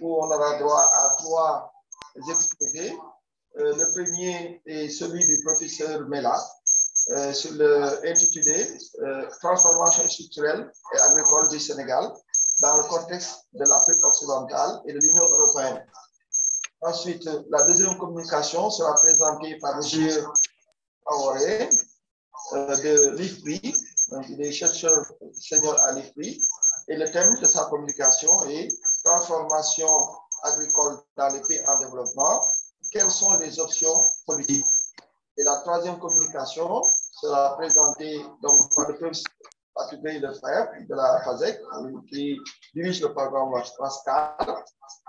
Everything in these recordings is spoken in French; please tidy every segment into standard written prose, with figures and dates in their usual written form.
où on aura droit à trois exposés. Le premier est celui du professeur Mela sur l'intitulé Transformation structurelle et agricole du Sénégal dans le contexte de l'Afrique occidentale et de l'Union européenne. Ensuite, la deuxième communication sera présentée par M. Aoré de l'IFPRI, donc il est chercheur senior à l'IFPRI, et le thème de sa communication est Transformation agricole dans les pays en développement. Quelles sont les options politiques? Et la troisième communication sera présentée donc, par le professeur Patrick Lefebvre de la FASEC, qui dirige le programme Pascal,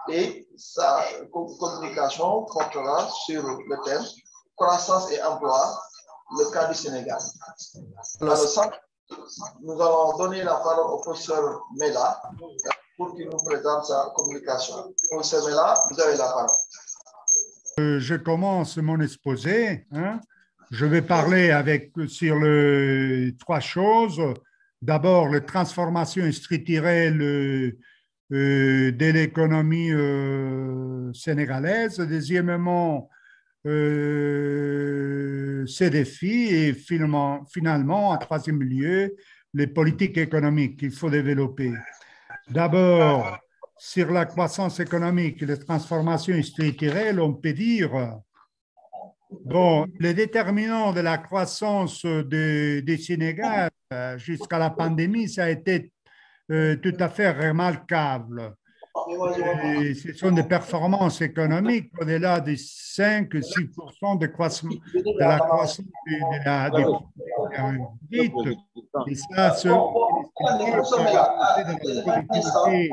et sa communication portera sur le thème croissance et emploi, le cas du Sénégal. Alors, nous allons donner la parole au professeur Mela pour qu'il nous présente sa communication. Professeur Mela, vous avez la parole. Je commence mon exposé. Je vais parler sur trois choses. D'abord, la transformation structurelle de l'économie sénégalaise. Deuxièmement, ces défis et finalement, en troisième lieu, les politiques économiques qu'il faut développer. D'abord, sur la croissance économique et les transformations structurelles, on peut dire, bon, les déterminants de la croissance du Sénégal jusqu'à la pandémie, ça a été tout à fait remarquable. Et ce sont des performances économiques au-delà de 5-6% de la croissance de la dite. Et ça, productivité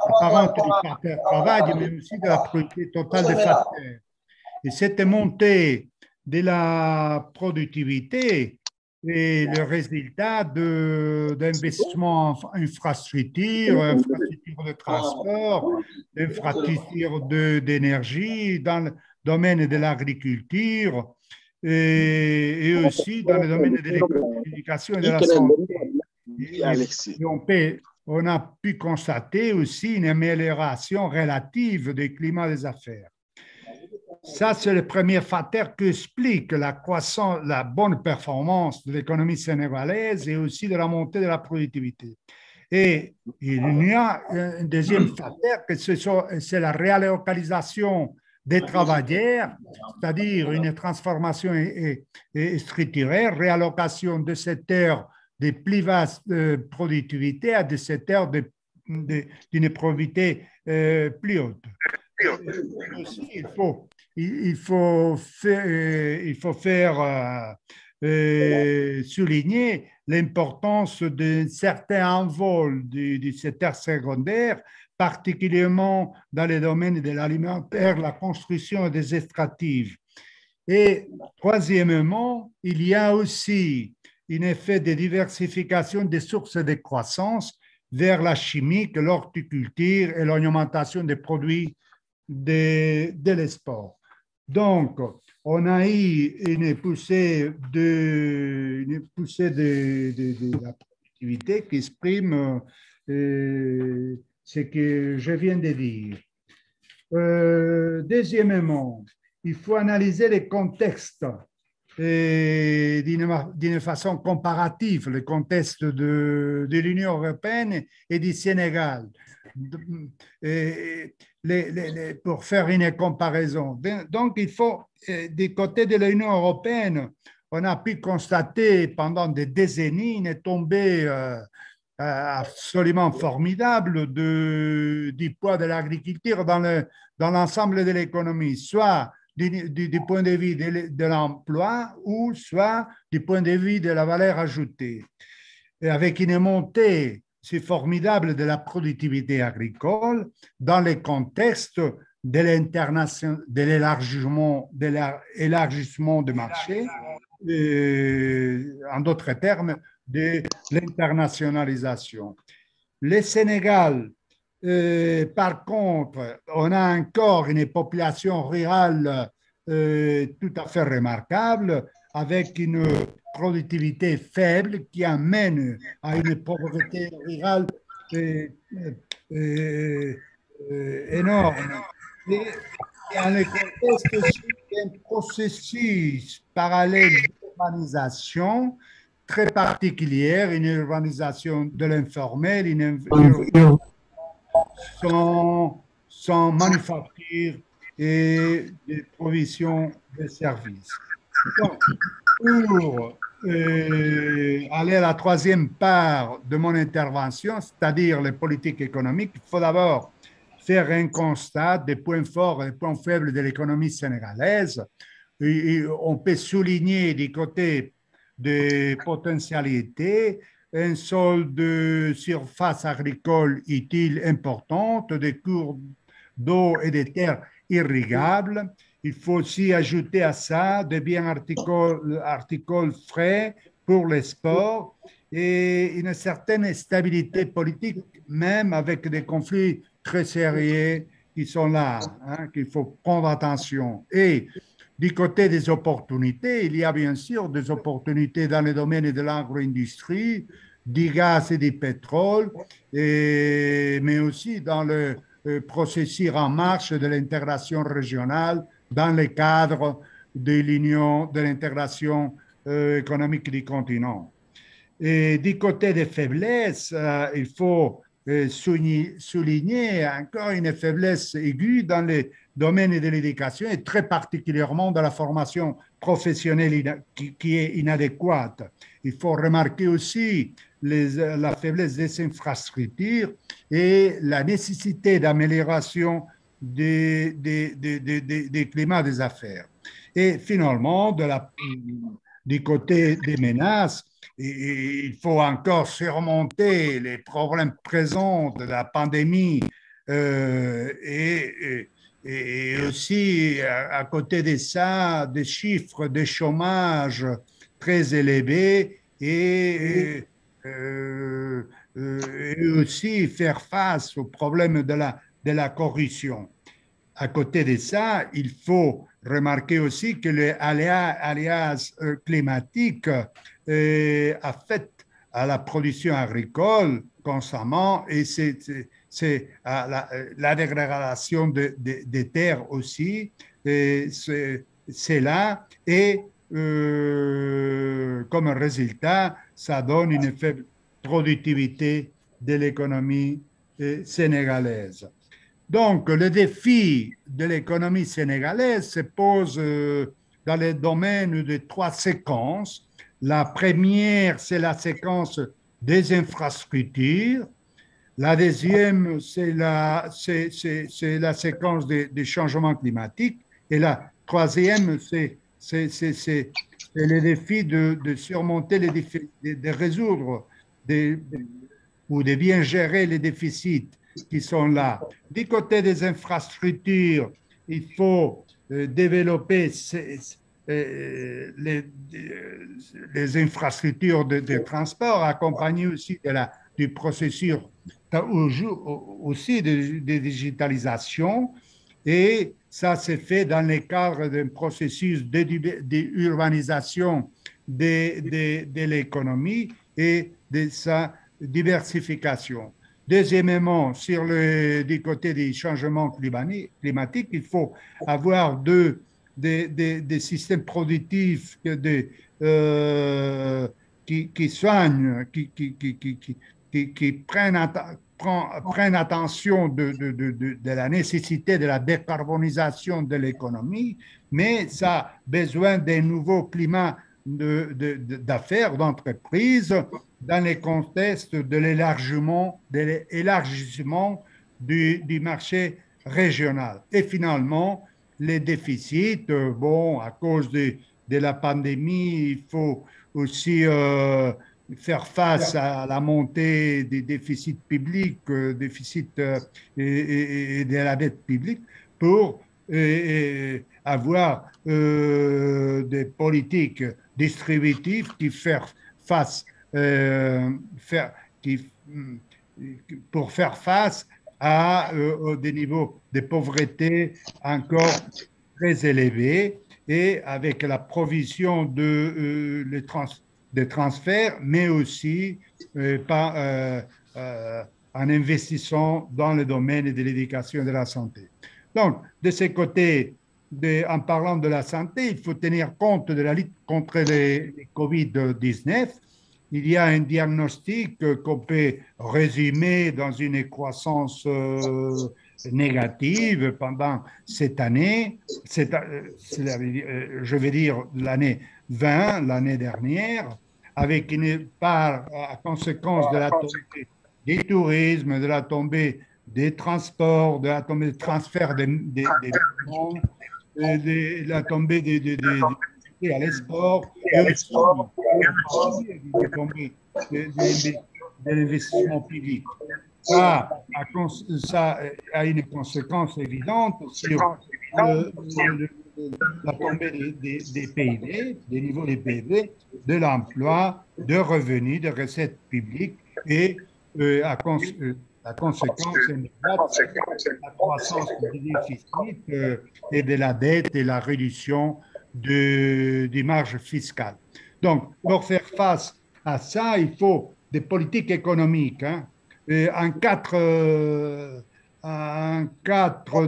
apparente du facteur travail, mais aussi de la productivité totale des facteurs. Et cette montée de la productivité est le résultat d'investissements en infrastructures de transport, d'infrastructures d'énergie dans le domaine de l'agriculture et aussi dans le domaine de l'éducation et de la santé. Et on a pu constater aussi une amélioration relative du climat des affaires. Ça, c'est le premier facteur qui explique la croissance, la bonne performance de l'économie sénégalaise et aussi de la montée de la productivité. Et il y a un deuxième facteur, c'est la réallocalisation des travailleurs, c'est-à-dire une transformation structurelle, réallocation de secteurs de plus vaste productivité à des secteurs d'une productivité plus haute. Aussi, il faut souligner l'importance d'un certain envol du secteur secondaire, particulièrement dans les domaines de l'alimentaire, la construction et des extractifs. Et troisièmement, il y a aussi un effet de diversification des sources de croissance vers la chimique, l'horticulture et l'orientation des produits de l'export. Donc, on a eu une poussée de la productivité qui exprime ce que je viens de dire. Deuxièmement, il faut analyser les contextes d'une façon comparative, le contexte de l'Union européenne et du Sénégal. Pour faire une comparaison. Donc, il faut, du côté de l'Union européenne, on a pu constater pendant des décennies une tombée absolument formidable du poids de l'agriculture dans l'ensemble de l'économie, soit du point de vue de l'emploi ou soit du point de vue de la valeur ajoutée. Et avec une montée c'est formidable de la productivité agricole dans le contexte de l'élargissement du marché, en d'autres termes, de l'internationalisation. Le Sénégal, par contre, on a encore une population rurale tout à fait remarquable, avec une productivité faible qui amène à une pauvreté rurale énorme. Et dans le contexte aussi d'un processus parallèle d'urbanisation très particulière, une urbanisation de l'informel, une urbanisation sans manufacture et des provisions de services. Donc, pour aller à la troisième part de mon intervention, c'est-à-dire les politiques économiques, il faut d'abord faire un constat des points forts et des points faibles de l'économie sénégalaise. Et on peut souligner du côté des potentialités un sol de surface agricole utile importante, des cours d'eau et des terres irrigables. Il faut aussi ajouter à ça des biens articoles frais pour les sports et une certaine stabilité politique, même avec des conflits très sérieux qui sont là, hein, qu'il faut prendre attention. Et du côté des opportunités, il y a bien sûr des opportunités dans le domaine de l'agro-industrie, du gaz et du pétrole, mais aussi dans le processus en marche de l'intégration régionale dans le cadre de l'Union, de l'intégration économique du continent. Et du côté des faiblesses, il faut souligner encore une faiblesse aiguë dans les domaines de l'éducation et très particulièrement dans la formation professionnelle qui est inadéquate. Il faut remarquer aussi la faiblesse des infrastructures et la nécessité d'amélioration des climats des affaires. Et finalement, du côté des menaces, il faut encore surmonter les problèmes présents de la pandémie et aussi, à côté de ça, des chiffres de chômage très élevés et aussi faire face aux problèmes de la corruption. À côté de ça, il faut remarquer aussi que les aléas climatiques affectent à la production agricole constamment et c'est la dégradation des terres aussi, c'est là et comme résultat, ça donne une faible productivité de l'économie sénégalaise. Donc, le défi de l'économie sénégalaise se pose dans le domaine de trois séquences. La première, c'est la séquence des infrastructures. La deuxième, c'est la séquence des changements climatiques. Et la troisième, c'est le défi de surmonter les défis, de résoudre ou de bien gérer les déficits qui sont là. Du côté des infrastructures, il faut développer les infrastructures de transport, accompagnées aussi du processus aussi de digitalisation. Et ça s'est fait dans le cadre d'un processus d'urbanisation de l'économie et de sa diversification. Deuxièmement, du côté des changements climatiques, il faut avoir des systèmes productifs qui soignent, qui prennent attention de la nécessité de la décarbonisation de l'économie, mais ça a besoin d'un nouveau climat d'affaires, d'entreprises, dans le contexte de l'élargissement du marché régional. Et finalement, les déficits, bon, à cause de la pandémie, il faut aussi faire face à la montée des déficits publics, et de la dette publique pour avoir des politiques distributives qui font face pour faire face à des niveaux de pauvreté encore très élevés et avec la provision des transferts, mais aussi en investissant dans le domaine de l'éducation et de la santé. Donc, de ce côté, en parlant de la santé, il faut tenir compte de la lutte contre les COVID-19. Il y a un diagnostic qu'on peut résumer dans une croissance négative pendant cette année, je vais dire l'année 20, l'année dernière, avec une part à conséquence de la tombée des tourismes, de la tombée des transports, de la tombée des transferts des migrants, de la tombée à l'export et aussi la tombée de l'investissement public. Ça a une conséquence évidente sur la tombée des PIB, des niveaux des PIB, de l'emploi, de revenus, de recettes publiques et la conséquence immédiate, la croissance du déficit et de la dette et la réduction des marges fiscales. Donc, pour faire face à ça, il faut des politiques économiques en quatre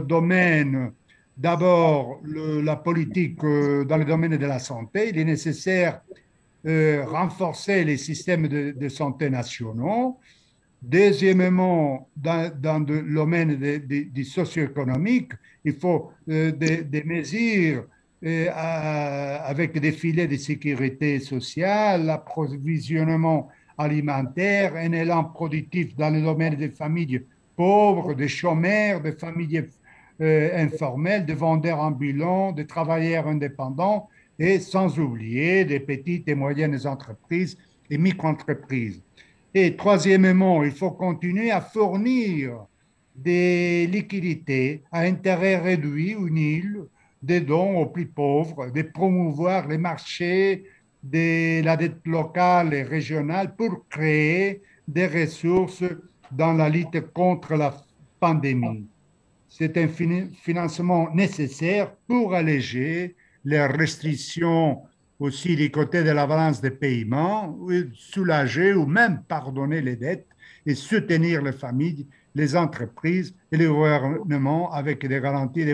domaines. D'abord, la politique dans le domaine de la santé. Il est nécessaire renforcer les systèmes de santé nationaux. Deuxièmement, dans le domaine du socio-économique, il faut des mesures avec des filets de sécurité sociale, l'approvisionnement alimentaire, un élan productif dans le domaine des familles pauvres, des chômeurs, des familles informelles, des vendeurs ambulants, des travailleurs indépendants et sans oublier des petites et moyennes entreprises et micro-entreprises. Et troisièmement, il faut continuer à fournir des liquidités à intérêt réduit ou nul, des dons aux plus pauvres, de promouvoir les marchés de la dette locale et régionale pour créer des ressources dans la lutte contre la pandémie. C'est un financement nécessaire pour alléger les restrictions aussi du côté de la balance des paiements, soulager ou même pardonner les dettes et soutenir les familles, les entreprises et les gouvernements avec des garanties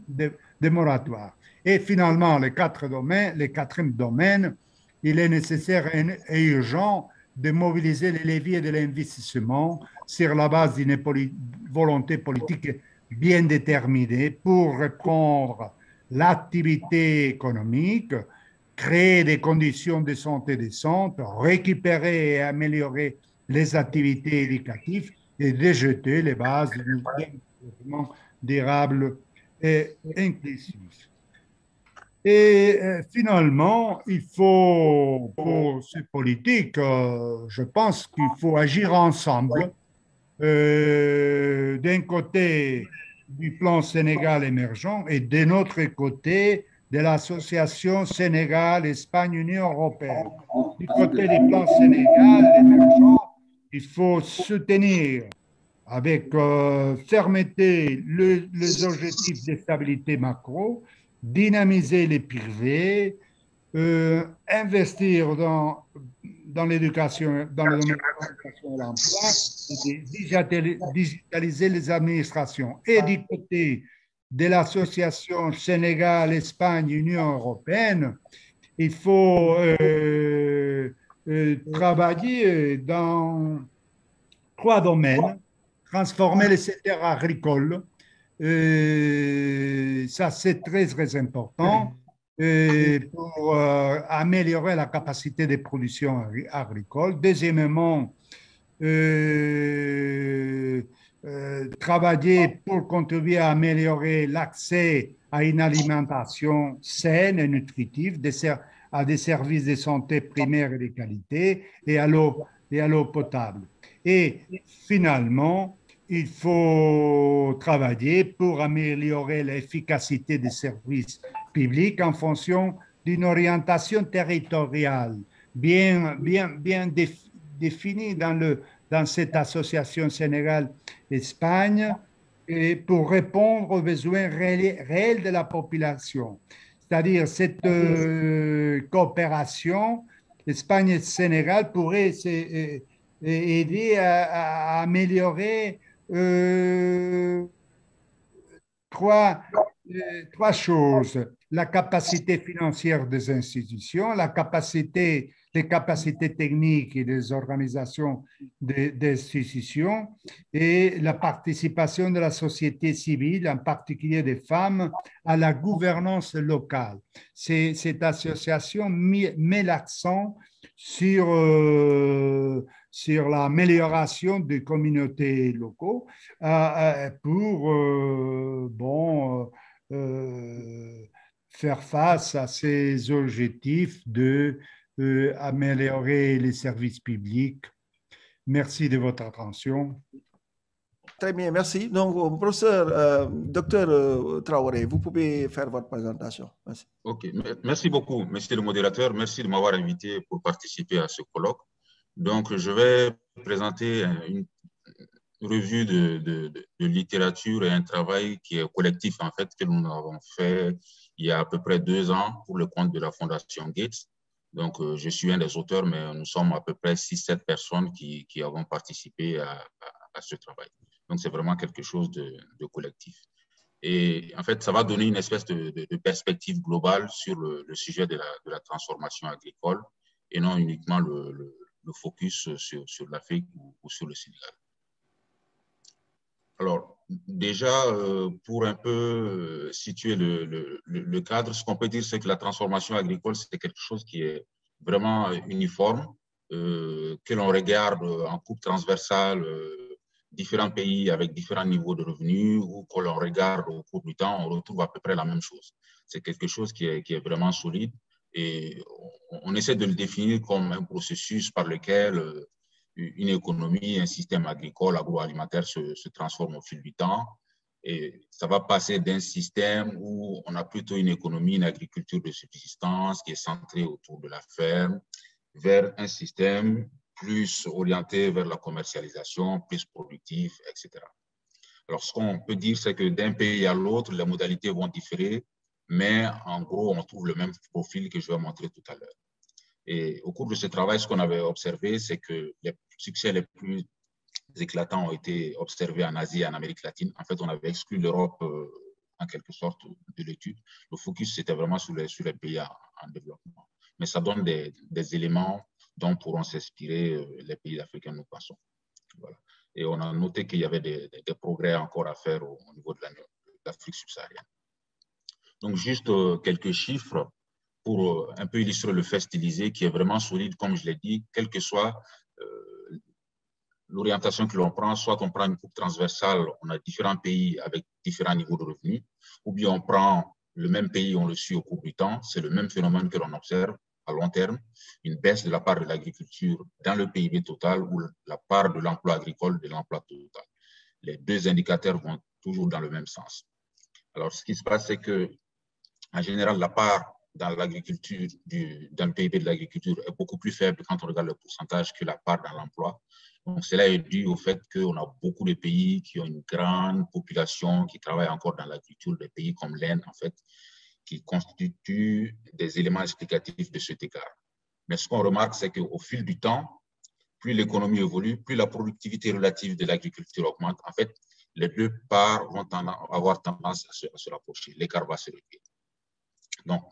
des moratoires. Et finalement, les quatrième domaine, il est nécessaire et urgent de mobiliser les leviers de l'investissement sur la base d'une volonté politique bien déterminée pour reprendre l'activité économique, créer des conditions de santé décentes, récupérer et améliorer les activités éducatives et déjeter les bases d'un développement durable et inclusif. Et finalement, il faut, pour ces politiques, je pense qu'il faut agir ensemble. D'un côté du plan Sénégal émergent et de notre côté de l'association Sénégal-Espagne-Union européenne. Du côté du plan Sénégal émergent, il faut soutenir avec fermeté les objectifs de stabilité macro, dynamiser les privés, investir dans l'éducation, dans le domaine de l'éducation et l'emploi, digitaliser les administrations. Et du côté de l'association Sénégal-Espagne-Union européenne, il faut travailler dans 3 domaines, transformer le secteur agricole, ça c'est très très important, pour améliorer la capacité de production agricole. Deuxièmement, travailler pour contribuer à améliorer l'accès à une alimentation saine et nutritive, à des services de santé primaire et de qualité et à l'eau potable. Et finalement, il faut travailler pour améliorer l'efficacité des services publics en fonction d'une orientation territoriale bien définie dans cette association Sénégal-Espagne et pour répondre aux besoins réels de la population. C'est-à-dire cette coopération Espagne et Sénégal pourrait aider à améliorer trois, trois choses. La capacité financière des institutions, les capacités techniques et des organisations des institutions et la participation de la société civile, en particulier des femmes, à la gouvernance locale. Cette association met l'accent sur, sur l'amélioration des communautés locaux pour faire face à ces objectifs de améliorer les services publics. Merci de votre attention. Très bien, merci. Donc, professeur, docteur Traoré, vous pouvez faire votre présentation. Merci. OK, merci beaucoup, monsieur le modérateur. Merci de m'avoir invité pour participer à ce colloque. Donc, je vais présenter une revue de littérature et un travail qui est collectif, en fait, que nous avons fait il y a à peu près 2 ans pour le compte de la Fondation Gates. Donc, je suis un des auteurs, mais nous sommes à peu près 6-7 personnes qui avons participé à ce travail. Donc, c'est vraiment quelque chose de collectif. Et en fait, ça va donner une espèce de perspective globale sur le sujet de la transformation agricole et non uniquement le focus sur l'Afrique ou sur le Sénégal. Alors, déjà, pour un peu situer le cadre, ce qu'on peut dire, c'est que la transformation agricole, c'est quelque chose qui est vraiment uniforme, que l'on regarde en coupe transversale, différents pays avec différents niveaux de revenus, ou que l'on regarde au cours du temps, on retrouve à peu près la même chose. C'est quelque chose qui est vraiment solide et on essaie de le définir comme un processus par lequel une économie, un système agricole, agroalimentaire se transforme au fil du temps. Et ça va passer d'un système où on a plutôt une économie, une agriculture de subsistance qui est centrée autour de la ferme, vers un système plus orienté vers la commercialisation, plus productif, etc. Alors, ce qu'on peut dire, c'est que d'un pays à l'autre, les modalités vont différer, mais en gros, on trouve le même profil que je vais montrer tout à l'heure. Et au cours de ce travail, ce qu'on avait observé, c'est que les succès les plus éclatants ont été observés en Asie et en Amérique latine. En fait, on avait exclu l'Europe en quelque sorte de l'étude. Le focus, c'était vraiment sur les pays en développement. Mais ça donne des éléments dont pourront s'inspirer les pays africains, nous pensons. Voilà. Et on a noté qu'il y avait des progrès encore à faire au niveau de l'Afrique subsaharienne. Donc, juste quelques chiffres pour un peu illustrer le fait stylisé qui est vraiment solide, comme je l'ai dit, quelle que soit l'orientation que l'on prend, soit on prend une coupe transversale, on a différents pays avec différents niveaux de revenus, ou bien on prend le même pays, on le suit au cours du temps, c'est le même phénomène que l'on observe à long terme, une baisse de la part de l'agriculture dans le PIB total ou la part de l'emploi agricole de l'emploi total. Les deux indicateurs vont toujours dans le même sens. Alors, ce qui se passe, c'est que, en général, la part dans l'agriculture, dans le PIB de l'agriculture est beaucoup plus faible quand on regarde le pourcentage que la part dans l'emploi. Donc, cela est dû au fait qu'on a beaucoup de pays qui ont une grande population qui travaille encore dans l'agriculture, des pays comme l'Inde, en fait, qui constituent des éléments explicatifs de cet écart. Mais ce qu'on remarque, c'est qu'au fil du temps, plus l'économie évolue, plus la productivité relative de l'agriculture augmente. En fait, les deux parts vont avoir tendance à se rapprocher. L'écart va se réduire. Donc,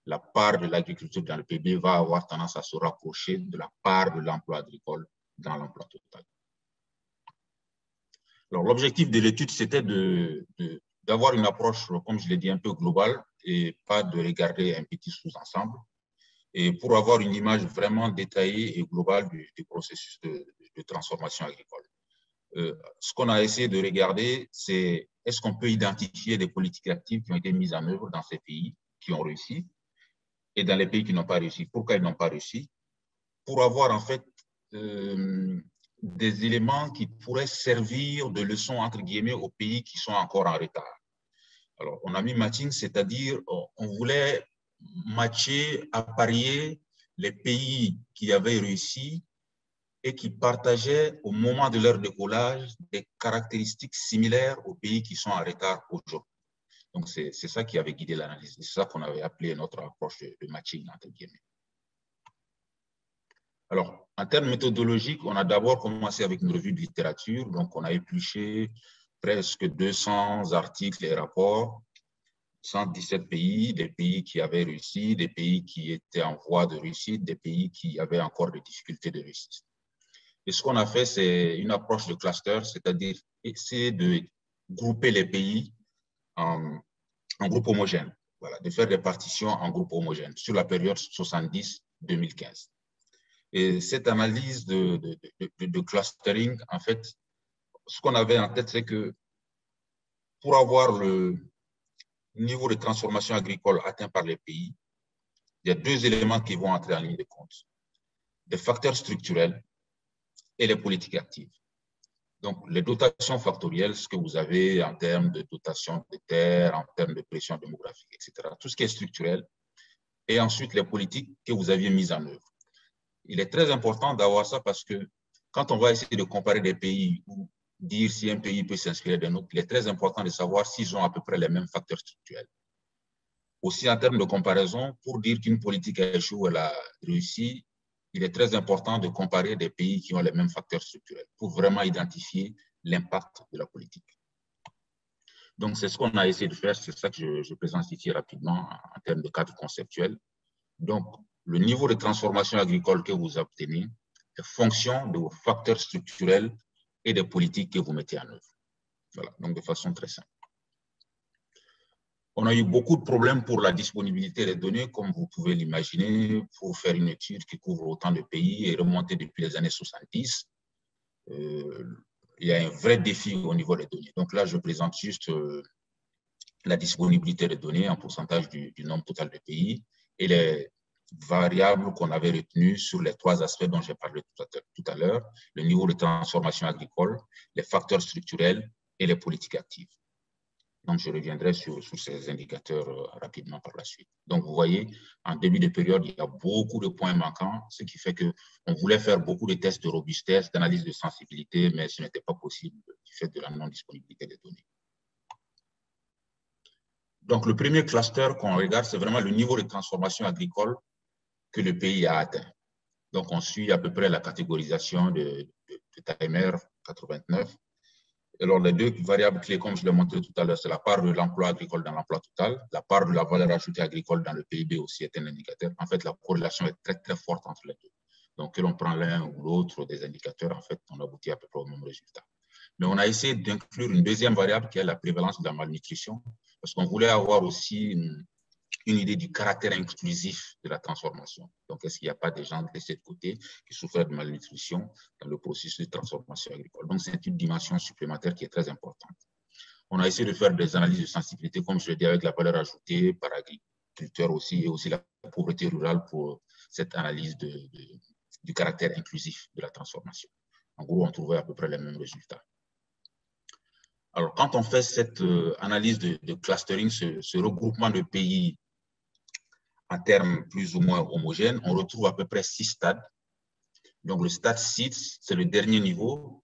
la part de l'agriculture dans le PIB va avoir tendance à se rapprocher de la part de l'emploi agricole dans l'emploi total. Alors, l'objectif de l'étude, c'était d'avoir une approche, comme je l'ai dit, un peu globale et pas de regarder un petit sous-ensemble. Et pour avoir une image vraiment détaillée et globale du processus de transformation agricole. Ce qu'on a essayé de regarder, c'est est-ce qu'on peut identifier des politiques actives qui ont été mises en œuvre dans ces pays qui ont réussi et dans les pays qui n'ont pas réussi. Pourquoi ils n'ont pas réussi? Pour avoir en fait des éléments qui pourraient servir de leçon entre guillemets aux pays qui sont encore en retard. Alors, on a mis matching, c'est-à-dire on voulait matcher, apparier les pays qui avaient réussi et qui partageaient au moment de leur décollage des caractéristiques similaires aux pays qui sont en retard aujourd'hui. Donc, c'est ça qui avait guidé l'analyse. C'est ça qu'on avait appelé notre approche de matching, entre guillemets. Alors, en termes méthodologiques, on a d'abord commencé avec une revue de littérature. Donc, on a épluché presque 200 articles et rapports, 117 pays, des pays qui avaient réussi, des pays qui étaient en voie de réussite, des pays qui avaient encore des difficultés de réussite. Et ce qu'on a fait, c'est une approche de cluster, c'est-à-dire essayer de grouper les pays en groupes homogènes, voilà, de faire des partitions en groupes homogènes sur la période 70-2015. Et cette analyse de clustering, en fait, ce qu'on avait en tête, c'est que pour avoir le niveau de transformation agricole atteint par les pays, il y a deux éléments qui vont entrer en ligne de compte. Des facteurs structurels et les politiques actives. Donc, les dotations factorielles, ce que vous avez en termes de dotation de terres, en termes de pression démographique, etc. Tout ce qui est structurel. Et ensuite, les politiques que vous aviez mises en œuvre. Il est très important d'avoir ça parce que quand on va essayer de comparer des pays ou dire si un pays peut s'inspirer d'un autre, il est très important de savoir s'ils ont à peu près les mêmes facteurs structurels. Aussi, en termes de comparaison, pour dire qu'une politique a échoué ou elle a réussi, il est très important de comparer des pays qui ont les mêmes facteurs structurels pour vraiment identifier l'impact de la politique. Donc, c'est ce qu'on a essayé de faire. C'est ça que je présente ici rapidement en termes de cadre conceptuel. Donc, le niveau de transformation agricole que vous obtenez est fonction de vos facteurs structurels et des politiques que vous mettez en œuvre. Voilà, donc de façon très simple. On a eu beaucoup de problèmes pour la disponibilité des données, comme vous pouvez l'imaginer, pour faire une étude qui couvre autant de pays et remonter depuis les années 70. Il y a un vrai défi au niveau des données. Donc là, je présente juste la disponibilité des données en pourcentage du nombre total de pays et les variables qu'on avait retenues sur les trois aspects dont j'ai parlé tout à l'heure, le niveau de transformation agricole, les facteurs structurels et les politiques actives. Donc, je reviendrai sur ces indicateurs rapidement par la suite. Donc, vous voyez, en début de période, il y a beaucoup de points manquants, ce qui fait qu'on voulait faire beaucoup de tests de robustesse, d'analyse de sensibilité, mais ce n'était pas possible du fait de la non-disponibilité des données. Donc, le premier cluster qu'on regarde, c'est vraiment le niveau de transformation agricole que le pays a atteint. Donc, on suit à peu près la catégorisation de Timer 89. Alors, les deux variables clés, comme je l'ai montré tout à l'heure, c'est la part de l'emploi agricole dans l'emploi total. La part de la valeur ajoutée agricole dans le PIB aussi est un indicateur. En fait, la corrélation est très, très forte entre les deux. Donc, que l'on prend l'un ou l'autre des indicateurs, en fait, on aboutit à peu près au même résultat. Mais on a essayé d'inclure une deuxième variable qui est la prévalence de la malnutrition, parce qu'on voulait avoir aussi une idée du caractère inclusif de la transformation. Donc, est-ce qu'il n'y a pas des gens laissés de côté qui souffrent de malnutrition dans le processus de transformation agricole? Donc, c'est une dimension supplémentaire qui est très importante. On a essayé de faire des analyses de sensibilité, comme je l'ai dit, avec la valeur ajoutée par agriculteur aussi, et aussi la pauvreté rurale pour cette analyse du caractère inclusif de la transformation. En gros, on trouvait à peu près les mêmes résultats. Alors, quand on fait cette analyse de clustering, ce regroupement de pays en termes plus ou moins homogènes, on retrouve à peu près 6 stades. Donc, le stade 6, c'est le dernier niveau.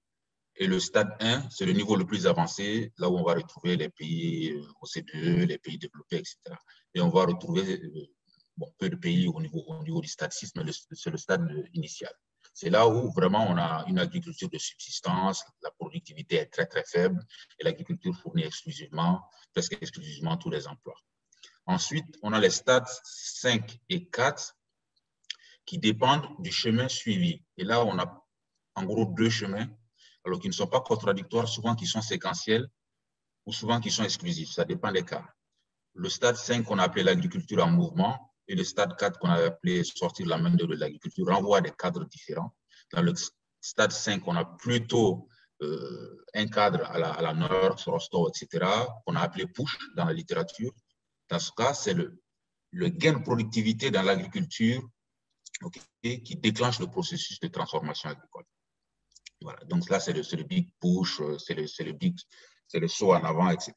Et le stade 1, c'est le niveau le plus avancé, là où on va retrouver les pays OCDE, les pays développés, etc. Et on va retrouver peu de pays au niveau du stade 6, mais c'est le stade initial. C'est là où vraiment on a une agriculture de subsistance, la productivité est très, très faible et l'agriculture fournit presque exclusivement tous les emplois. Ensuite, on a les stades 5 et 4 qui dépendent du chemin suivi. Et là, on a en gros 2 chemins, alors qui ne sont pas contradictoires, souvent qui sont séquentiels ou souvent qui sont exclusifs. Ça dépend des cas. Le stade 5 qu'on a appelé l'agriculture en mouvement et le stade 4 qu'on a appelé sortir la main-d'œuvre de l'agriculture renvoient à des cadres différents. Dans le stade 5, on a plutôt un cadre à la Nord, Rostow, etc., qu'on a appelé push dans la littérature. Dans ce cas, c'est le gain de productivité dans l'agriculture qui déclenche le processus de transformation agricole. Voilà. Donc là, c'est le big push, c'est le saut en avant, etc.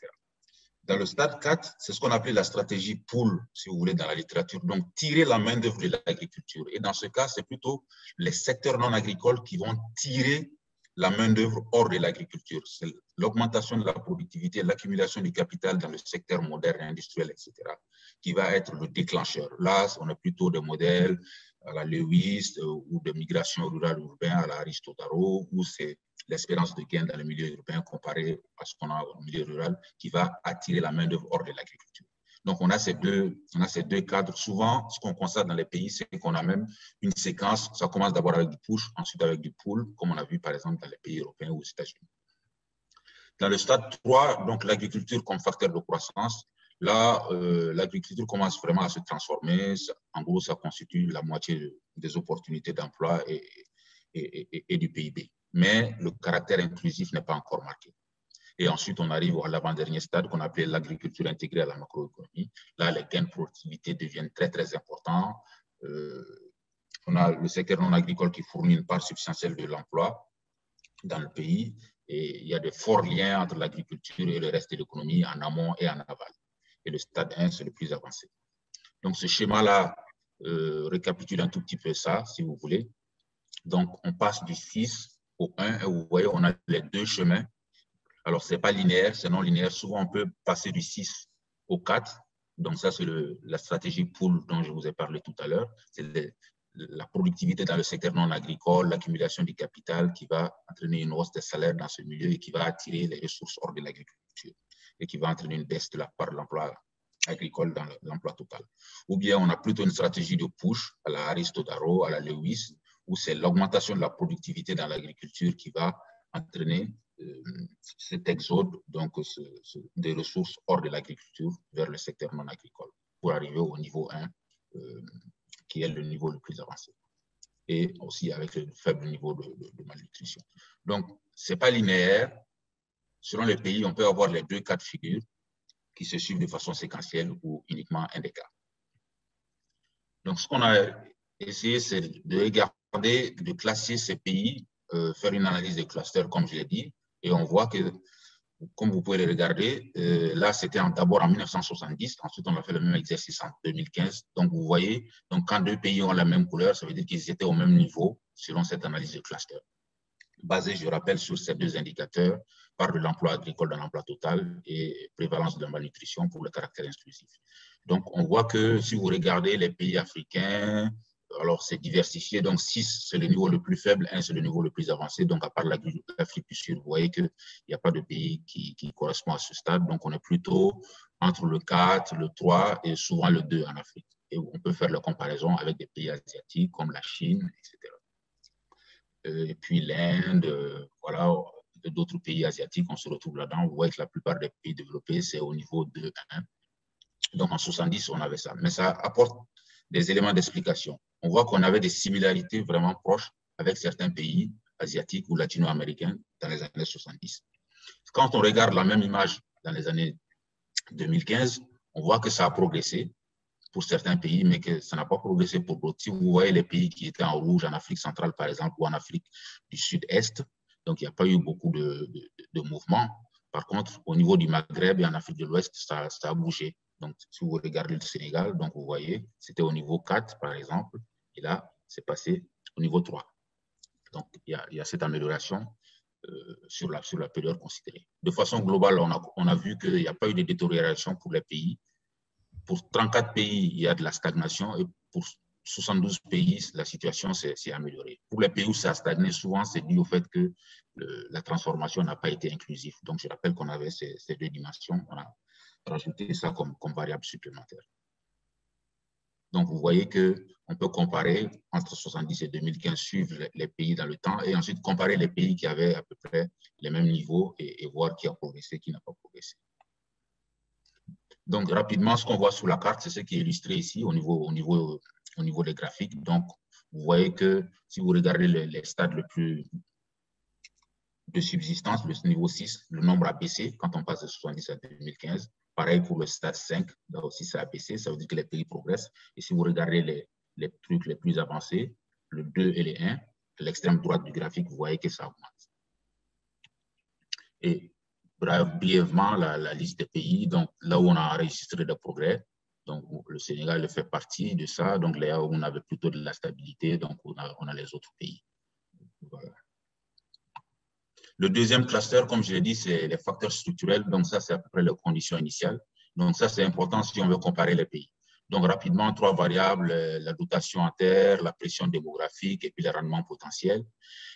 Dans le stade 4, c'est ce qu'on appelle la stratégie pull, si vous voulez, dans la littérature. Donc, tirer la main-d'œuvre de l'agriculture. Et dans ce cas, c'est plutôt les secteurs non agricoles qui vont tirer la main-d'œuvre hors de l'agriculture. C'est l'augmentation de la productivité, l'accumulation du capital dans le secteur moderne, industriel, etc., qui va être le déclencheur. Là, on a plutôt des modèles la Lewis, ou de migration rurale urbaine à la Aristotle, où c'est l'espérance de gain dans le milieu urbain comparé à ce qu'on a au milieu rural qui va attirer la main-d'œuvre hors de l'agriculture. Donc, on a ces deux cadres. Souvent, ce qu'on constate dans les pays, c'est qu'on a même une séquence. Ça commence d'abord avec du push, ensuite avec du pull, comme on a vu par exemple dans les pays européens ou aux États-Unis. Dans le stade 3, donc l'agriculture comme facteur de croissance, là, l'agriculture commence vraiment à se transformer. En gros, ça constitue la moitié des opportunités d'emploi et du PIB. Mais le caractère inclusif n'est pas encore marqué. Et ensuite, on arrive à l'avant-dernier stade qu'on appelait l'agriculture intégrée à la macroéconomie. Là, les gains de productivité deviennent très, très importants. On a le secteur non agricole qui fournit une part substantielle de l'emploi dans le pays. Et il y a de forts liens entre l'agriculture et le reste de l'économie en amont et en aval. Et le stade 1, c'est le plus avancé. Donc, ce schéma-là récapitule un tout petit peu ça, si vous voulez. Donc, on passe du 6 au 1 et vous voyez, on a les deux chemins. Alors, ce n'est pas linéaire, c'est non linéaire. Souvent, on peut passer du 6 au 4. Donc, ça, c'est la stratégie pool dont je vous ai parlé tout à l'heure. C'est la productivité dans le secteur non agricole, l'accumulation du capital qui va entraîner une hausse des salaires dans ce milieu et qui va attirer les ressources hors de l'agriculture et qui va entraîner une baisse de la part de l'emploi agricole dans l'emploi total. Ou bien, on a plutôt une stratégie de push à la Aristodaro, à la Lewis, où c'est l'augmentation de la productivité dans l'agriculture qui va entraîner cet exode donc, des ressources hors de l'agriculture vers le secteur non agricole pour arriver au niveau 1, qui est le niveau le plus avancé. Et aussi avec le faible niveau de malnutrition. Donc, ce n'est pas linéaire. Selon les pays, on peut avoir les deux cas de figure qui se suivent de façon séquentielle ou uniquement un des cas. Donc, ce qu'on a essayé, c'est de regarder, de classer ces pays, faire une analyse des clusters, comme je l'ai dit, et on voit que, comme vous pouvez le regarder, là, c'était d'abord en 1970, ensuite on a fait le même exercice en 2015. Donc, vous voyez, donc, quand deux pays ont la même couleur, ça veut dire qu'ils étaient au même niveau selon cette analyse de cluster. Basée, je rappelle, sur ces deux indicateurs, part de l'emploi agricole dans l'emploi total et prévalence de la malnutrition pour le caractère exclusif. Donc, on voit que si vous regardez les pays africains, alors c'est diversifié. Donc, 6, c'est le niveau le plus faible, 1, c'est le niveau le plus avancé. Donc, à part l'Afrique du Sud, vous voyez qu'il n'y a pas de pays qui correspond à ce stade. Donc, on est plutôt entre le 4, le 3 et souvent le 2 en Afrique. Et on peut faire la comparaison avec des pays asiatiques comme la Chine, etc. Et puis l'Inde, voilà, d'autres pays asiatiques, on se retrouve là-dedans. Vous voyez que la plupart des pays développés, c'est au niveau de 1. Donc en 70, on avait ça. Mais ça apporte des éléments d'explication. On voit qu'on avait des similarités vraiment proches avec certains pays asiatiques ou latino-américains dans les années 70. Quand on regarde la même image dans les années 2015, on voit que ça a progressé pour certains pays, mais que ça n'a pas progressé pour d'autres. Si vous voyez les pays qui étaient en rouge en Afrique centrale, par exemple, ou en Afrique du Sud-Est, donc il n'y a pas eu beaucoup de mouvements. Par contre, au niveau du Maghreb et en Afrique de l'Ouest, ça a bougé. Donc, si vous regardez le Sénégal, donc vous voyez, c'était au niveau 4, par exemple, et là, c'est passé au niveau 3. Donc, il y a cette amélioration sur la période considérée. De façon globale, on a vu qu'il n'y a pas eu de détérioration pour les pays. Pour 34 pays, il y a de la stagnation et pour 72 pays, la situation s'est améliorée. Pour les pays où ça a stagné, souvent, c'est dû au fait que la transformation n'a pas été inclusive. Donc, je rappelle qu'on avait ces deux dimensions. On a rajouté ça comme variable supplémentaire. Donc, vous voyez qu'on peut comparer entre 70 et 2015, suivre les pays dans le temps et ensuite comparer les pays qui avaient à peu près les mêmes niveaux et voir qui a progressé, qui n'a pas progressé. Donc, rapidement, ce qu'on voit sur la carte, c'est ce qui est illustré ici au niveau des graphiques. Donc, vous voyez que si vous regardez les stades le plus de subsistance, le niveau 6, le nombre a baissé quand on passe de 70 à 2015. Pareil pour le stade 5, là aussi ça a baissé, ça veut dire que les pays progressent. Et si vous regardez les trucs les plus avancés, le 2 et les 1, à l'extrême droite du graphique, vous voyez que ça augmente. Et brièvement, la liste des pays, donc là où on a enregistré des progrès, donc le Sénégal fait partie de ça, donc là où on avait plutôt de la stabilité, donc on a les autres pays. Voilà. Le deuxième cluster, comme je l'ai dit, c'est les facteurs structurels, donc ça c'est à peu près les conditions initiales. Donc ça c'est important si on veut comparer les pays. Donc, rapidement, 3 variables, la dotation en terre, la pression démographique et puis les rendements potentiels.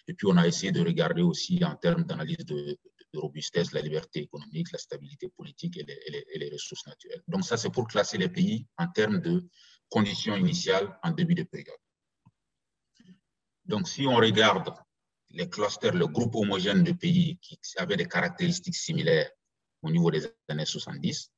Et puis, on a essayé de regarder aussi en termes d'analyse de robustesse, la liberté économique, la stabilité politique et les ressources naturelles. Donc, ça, c'est pour classer les pays en termes de conditions initiales en début de période. Donc, si on regarde les clusters, le groupe homogène de pays qui avaient des caractéristiques similaires au niveau des années 70,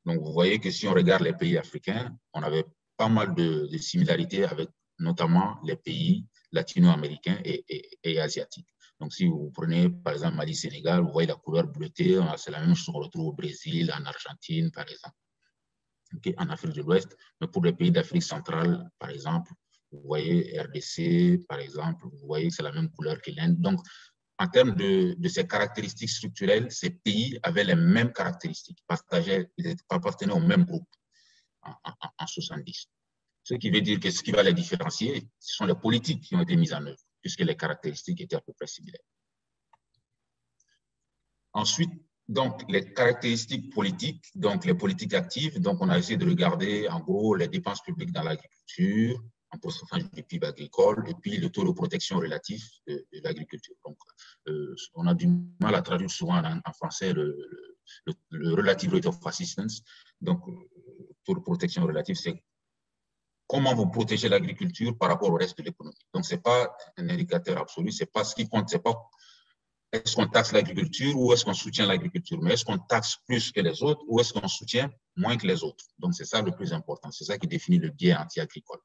donc vous voyez que si on regarde les pays africains, on avait pas mal de similarités avec notamment les pays latino-américains et asiatiques. Donc, si vous prenez, par exemple, Mali, Sénégal, vous voyez la couleur bleutée, c'est la même chose qu'on retrouve au Brésil, en Argentine, par exemple, okay, en Afrique de l'Ouest. Mais pour les pays d'Afrique centrale, par exemple, vous voyez RDC, par exemple, vous voyez que c'est la même couleur que l'Inde. Donc, en termes de ces caractéristiques structurelles, ces pays avaient les mêmes caractéristiques, ils appartenaient au même groupe en 70. Ce qui veut dire que ce qui va les différencier, ce sont les politiques qui ont été mises en œuvre, puisque les caractéristiques étaient à peu près similaires. Ensuite, donc, les caractéristiques politiques, donc les politiques actives, donc on a essayé de regarder en gros les dépenses publiques dans l'agriculture, en pourcentage du PIB agricole, et puis le taux de protection relatif de l'agriculture. Donc, on a du mal à traduire souvent en français le relative rate of assistance. Donc, le taux de protection relatif, c'est comment vous protégez l'agriculture par rapport au reste de l'économie. Donc, ce n'est pas un indicateur absolu, ce n'est pas ce qui compte, c'est pas est-ce qu'on taxe l'agriculture ou est-ce qu'on soutient l'agriculture, mais est-ce qu'on taxe plus que les autres ou est-ce qu'on soutient moins que les autres. Donc, c'est ça le plus important, c'est ça qui définit le biais anti-agricole.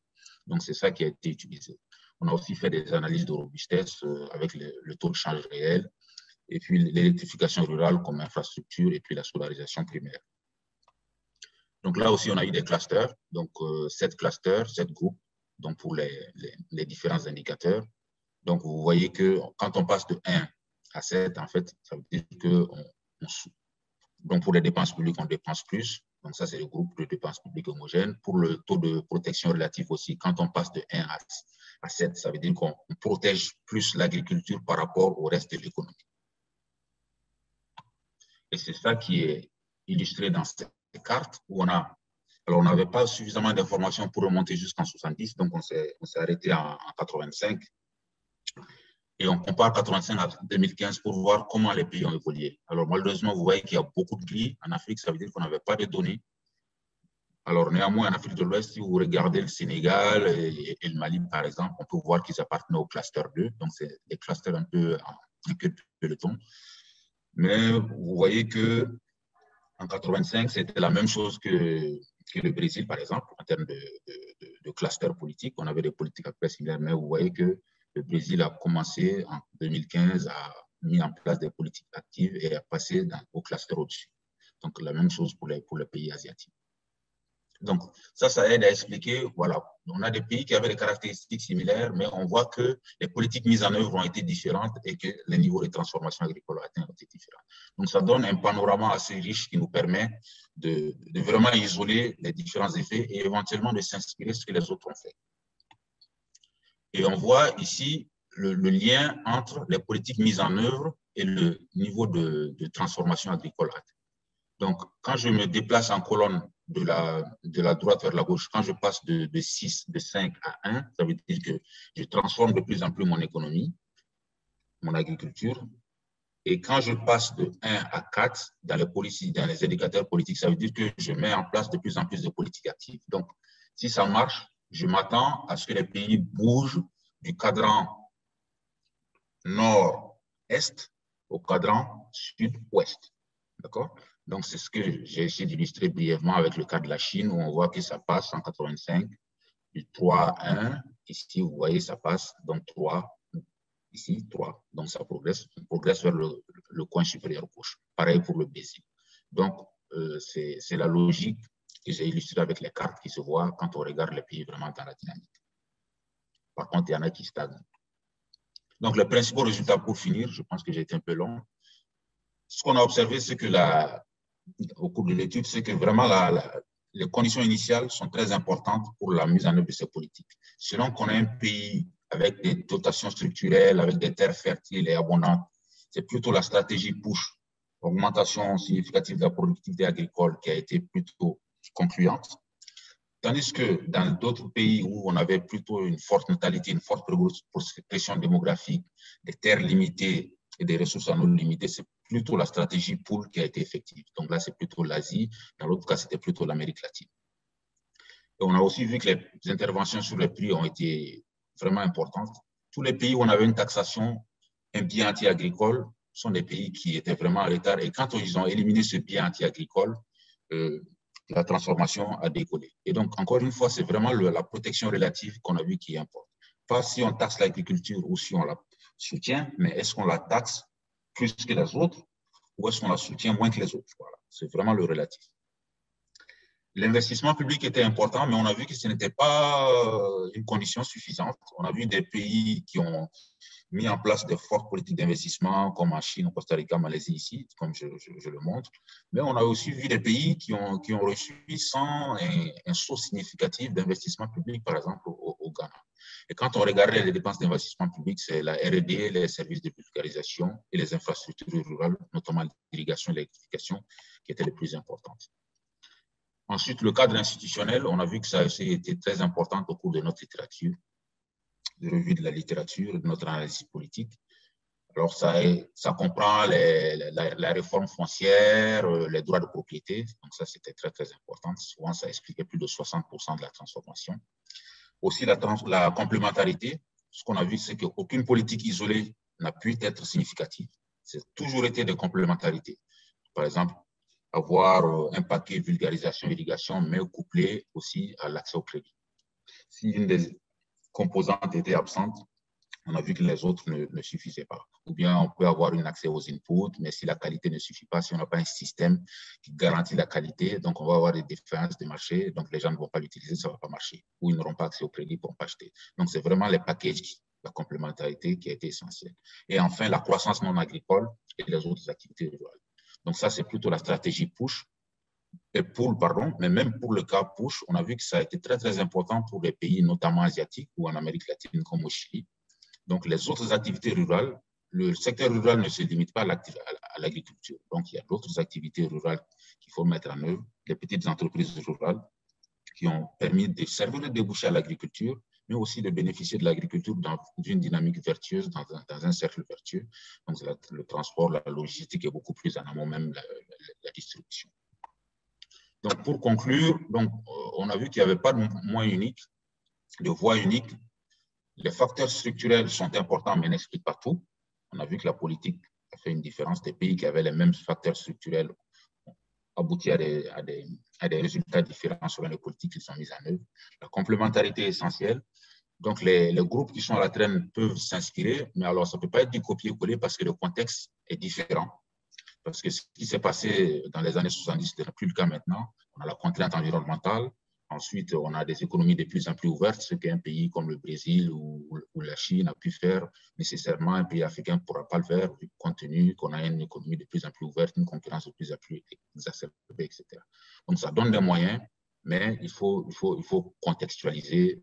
Donc, c'est ça qui a été utilisé. On a aussi fait des analyses de robustesse avec le taux de change réel et puis l'électrification rurale comme infrastructure et puis la solarisation primaire. Donc, là aussi, on a eu des clusters, donc 7 clusters, 7 groupes, donc pour les différents indicateurs. Donc, vous voyez que quand on passe de 1 à 7, en fait, ça veut dire que donc pour les dépenses publiques, on dépense plus. Donc, ça, c'est le groupe de dépenses publiques homogènes. Pour le taux de protection relatif aussi, quand on passe de 1 à 7, ça veut dire qu'on protège plus l'agriculture par rapport au reste de l'économie. Et c'est ça qui est illustré dans cette carte où on a... Alors, on n'avait pas suffisamment d'informations pour remonter jusqu'en 70, donc on s'est arrêté en 85. Et on compare 85 à 2015 pour voir comment les pays ont évolué. Alors, malheureusement, vous voyez qu'il y a beaucoup de gris. En Afrique, ça veut dire qu'on n'avait pas de données. Alors, néanmoins, en Afrique de l'Ouest, si vous regardez le Sénégal et le Mali, par exemple, on peut voir qu'ils appartenaient au cluster 2. Donc, c'est des clusters un peu en queue de peloton. Mais vous voyez qu'en 85, c'était la même chose que le Brésil, par exemple, en termes de cluster politique. On avait des politiques après similaires, mais vous voyez que le Brésil a commencé en 2015 à mettre en place des politiques actives et à passer au cluster au-dessus. Donc, la même chose pour les pays asiatiques. Donc, ça aide à expliquer, voilà, on a des pays qui avaient des caractéristiques similaires, mais on voit que les politiques mises en œuvre ont été différentes et que les niveaux de transformation agricole ont été différents. Donc, ça donne un panorama assez riche qui nous permet de vraiment isoler les différents effets et éventuellement de s'inspirer de ce que les autres ont fait. Et on voit ici le lien entre les politiques mises en œuvre et le niveau de transformation agricole. Donc, quand je me déplace en colonne de la droite vers la gauche, quand je passe de 5 à 1, ça veut dire que je transforme de plus en plus mon économie, mon agriculture. Et quand je passe de 1 à 4 dans les indicateurs politiques, ça veut dire que je mets en place de plus en plus de politiques actives. Donc, si ça marche, je m'attends à ce que les pays bougent du cadran nord-est au cadran sud-ouest. D'accord? Donc, c'est ce que j'ai essayé d'illustrer brièvement avec le cas de la Chine, où on voit que ça passe en 85, du 3 à 1. Ici, vous voyez, ça passe, donc 3, ici, 3. Donc, ça progresse, on progresse vers le coin supérieur gauche. Pareil pour le Brésil. Donc, c'est la logique que j'ai illustrée avec les cartes qui se voient quand on regarde les pays vraiment dans la dynamique. Par contre, il y en a qui stagnent. Donc, les principaux résultats pour finir, je pense que j'ai été un peu long. Ce qu'on a observé, c'est que au cours de l'étude, c'est que vraiment les conditions initiales sont très importantes pour la mise en œuvre de ces politiques. Selon qu'on a un pays avec des dotations structurelles, avec des terres fertiles et abondantes, c'est plutôt la stratégie push, augmentation significative de la productivité agricole qui a été plutôt concluante. Tandis que dans d'autres pays où on avait plutôt une forte natalité, une forte pression démographique, des terres limitées et des ressources en eau limitées, c'est plutôt la stratégie pool qui a été effective. Donc là, c'est plutôt l'Asie. Dans l'autre cas, c'était plutôt l'Amérique latine. Et on a aussi vu que les interventions sur les prix ont été vraiment importantes. Tous les pays où on avait une taxation, un biais anti-agricole, sont des pays qui étaient vraiment en retard. Et quand ils ont éliminé ce biais anti-agricole, la transformation a décollé. Et donc, encore une fois, c'est vraiment la protection relative qu'on a vu qui importe. Pas si on taxe l'agriculture ou si on la soutient, mais est-ce qu'on la taxe plus que les autres ou est-ce qu'on la soutient moins que les autres? Voilà. C'est vraiment le relatif. L'investissement public était important, mais on a vu que ce n'était pas une condition suffisante. On a vu des pays qui ont mis en place de fortes politiques d'investissement, comme en Chine, au Costa Rica, Malaisie, ici, comme je le montre. Mais on a aussi vu des pays qui ont reçu sans un saut significatif d'investissement public, par exemple au Ghana. Et quand on regardait les dépenses d'investissement public, c'est la R&D, les services de vulgarisation et les infrastructures rurales, notamment l'irrigation et l'électrification, qui étaient les plus importantes. Ensuite, le cadre institutionnel, on a vu que ça a été très important au cours de notre littérature, de revue de la littérature, de notre analyse politique. Alors, ça comprend la réforme foncière, les droits de propriété. Donc, ça, c'était très, très important. Souvent, ça expliquait plus de 60% de la transformation. Aussi, la complémentarité. Ce qu'on a vu, c'est qu'aucune politique isolée n'a pu être significative. C'est toujours été de complémentarité. Par exemple, avoir un paquet vulgarisation, irrigation, mais couplé aussi à l'accès au crédit. Si une des composantes était absente, on a vu que les autres ne suffisaient pas. Ou bien on peut avoir un accès aux inputs, mais si la qualité ne suffit pas, si on n'a pas un système qui garantit la qualité, donc on va avoir des défaillances de marché, donc les gens ne vont pas l'utiliser, ça ne va pas marcher. Ou ils n'auront pas accès au crédit pour pas acheter. Donc c'est vraiment les packages, la complémentarité qui a été essentielle. Et enfin, la croissance non agricole et les autres activités rurales. Donc ça, c'est plutôt la stratégie push, et pull, pardon, mais même pour le cas push, on a vu que ça a été très, très important pour les pays, notamment asiatiques ou en Amérique latine comme au Chili. Donc, les autres activités rurales, le secteur rural ne se limite pas à l'agriculture. Donc, il y a d'autres activités rurales qu'il faut mettre en œuvre, les petites entreprises rurales qui ont permis de servir de débouché à l'agriculture, mais aussi de bénéficier de l'agriculture dans une dynamique vertueuse, dans un cercle vertueux. Donc, le transport, la logistique est beaucoup plus en amont, même la distribution. Donc, pour conclure, donc, on a vu qu'il n'y avait pas de moyen unique, de voie unique. Les facteurs structurels sont importants, mais n'expliquent pas tout. On a vu que la politique a fait une différence. Des pays qui avaient les mêmes facteurs structurels ont abouti à des résultats différents selon les politiques qui sont mises en œuvre. La complémentarité est essentielle. Donc, les groupes qui sont à la traîne peuvent s'inspirer, mais alors ça ne peut pas être du copier-coller parce que le contexte est différent. Parce que ce qui s'est passé dans les années 70 n'est plus le cas maintenant. On a la contrainte environnementale. Ensuite, on a des économies de plus en plus ouvertes, ce qu'un pays comme le Brésil ou la Chine a pu faire. Nécessairement, un pays africain ne pourra pas le faire, compte tenu qu'on a une économie de plus en plus ouverte, une concurrence de plus en plus exacerbée, etc. Donc, ça donne des moyens, mais il faut contextualiser